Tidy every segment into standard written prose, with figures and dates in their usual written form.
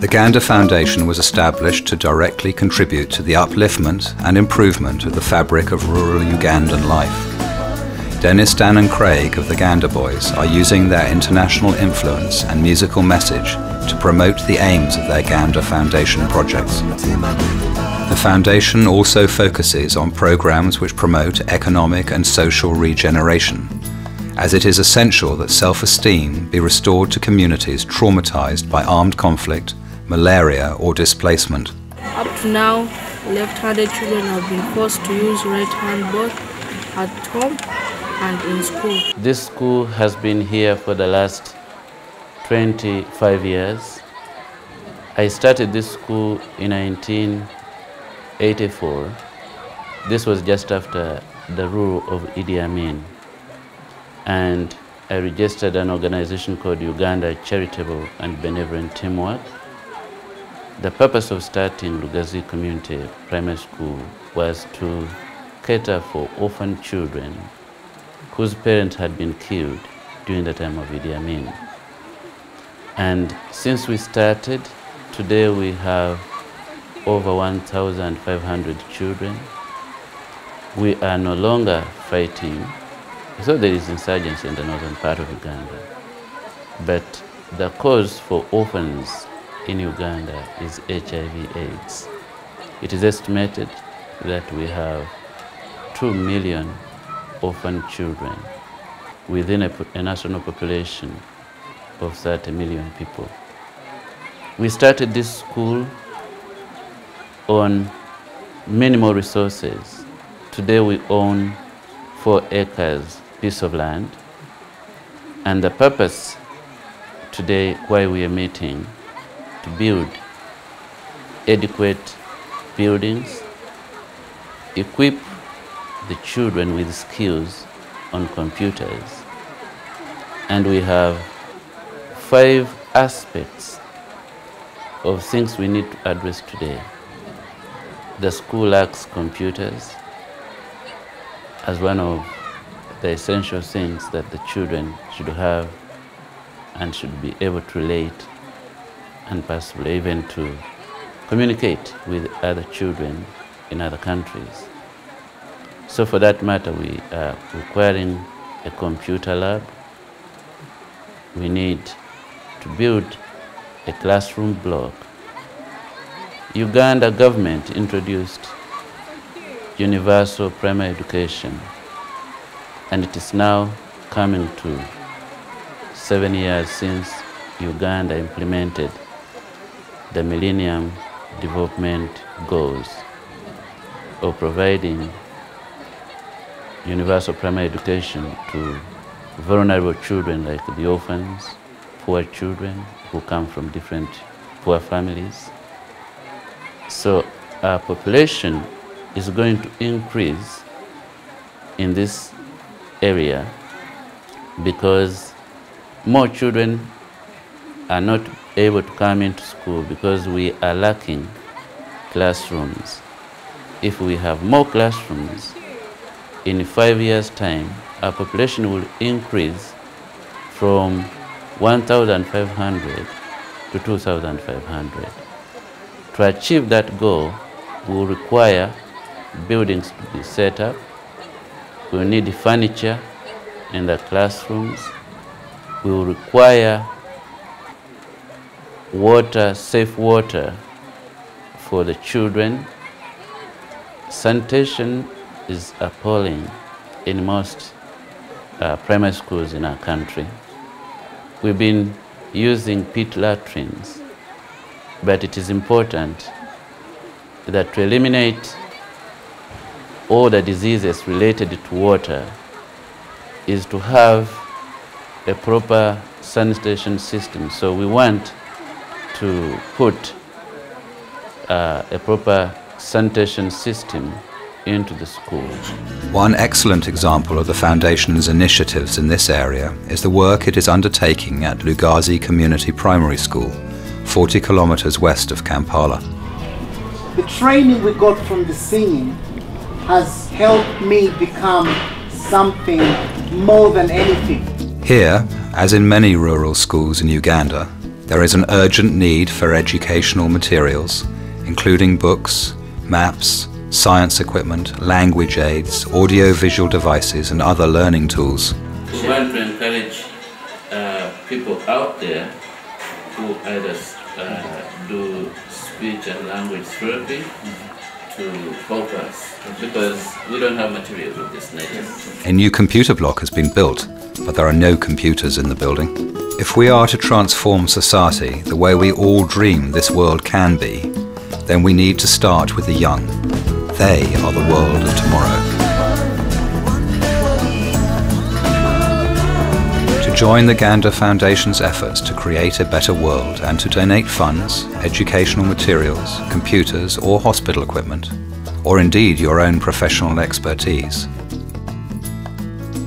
The Ganda Foundation was established to directly contribute to the upliftment and improvement of the fabric of rural Ugandan life. Dennis, Dan and Craig of the Ganda Boys are using their international influence and musical message to promote the aims of their Ganda Foundation projects. The foundation also focuses on programs which promote economic and social regeneration, as it is essential that self-esteem be restored to communities traumatized by armed conflict, malaria or displacement. Up to now, left-handed children have been forced to use right hand both at home and in school. This school has been here for the last 25 years. I started this school in 1984. This was just after the rule of Idi Amin. And I registered an organization called Uganda Charitable and Benevolent Teamwork. The purpose of starting Lugazi Community Primary School was to cater for orphan children whose parents had been killed during the time of Idi Amin. And since we started, today we have over 1,500 children. We are no longer fighting. So there is insurgency in the northern part of Uganda. But the cause for orphans in Uganda is HIV/AIDS. It is estimated that we have 2 million orphan children within a national population of 30 million people. We started this school on minimal resources. Today we own 4 acres piece of land, and the purpose today why we are meeting to build adequate buildings, equip the children with skills on computers, and we have 5 aspects of things we need to address today. The school lacks computers as one of the essential things that the children should have and should be able to relate and possibly even to communicate with other children in other countries. So for that matter, we are requiring a computer lab. We need to build a classroom block. Uganda government introduced universal primary education, and it is now coming to 7 years since Uganda implemented the Millennium Development Goals of providing universal primary education to vulnerable children like the orphans, poor children who come from different poor families. So our population is going to increase in this area because more children are not able to come into school because we are lacking classrooms. If we have more classrooms, in 5 years' time, our population will increase from 1,500 to 2,500. To achieve that goal, we will require buildings to be set up. We will need furniture in the classrooms. We will require water, safe water for the children. Sanitation is appalling in most primary schools in our country. We've been using pit latrines, but it is important that to eliminate all the diseases related to water is to have a proper sanitation system. So we want to put a proper sanitation system into the school. One excellent example of the Foundation's initiatives in this area is the work it is undertaking at Lugazi Community Primary School, 40 kilometers west of Kampala. The training we got from the singing has helped me become something more than anything. Here, as in many rural schools in Uganda, There is an urgent need for educational materials, including books, maps, science equipment, language aids, audio-visual devices and other learning tools. We want to encourage people out there who either do speech and language therapy to help us, because we don't have materials of this nature. A new computer block has been built, but there are no computers in the building. If we are to transform society the way we all dream this world can be, then we need to start with the young. They are the world of tomorrow. To join the Ganda Foundation's efforts to create a better world and to donate funds, educational materials, computers or hospital equipment, or indeed your own professional expertise,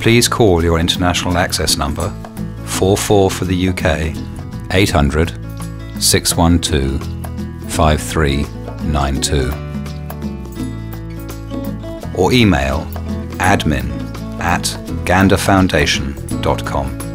please call your international access number 44 for the UK 800 612 5392 or email admin@gandafoundation.com.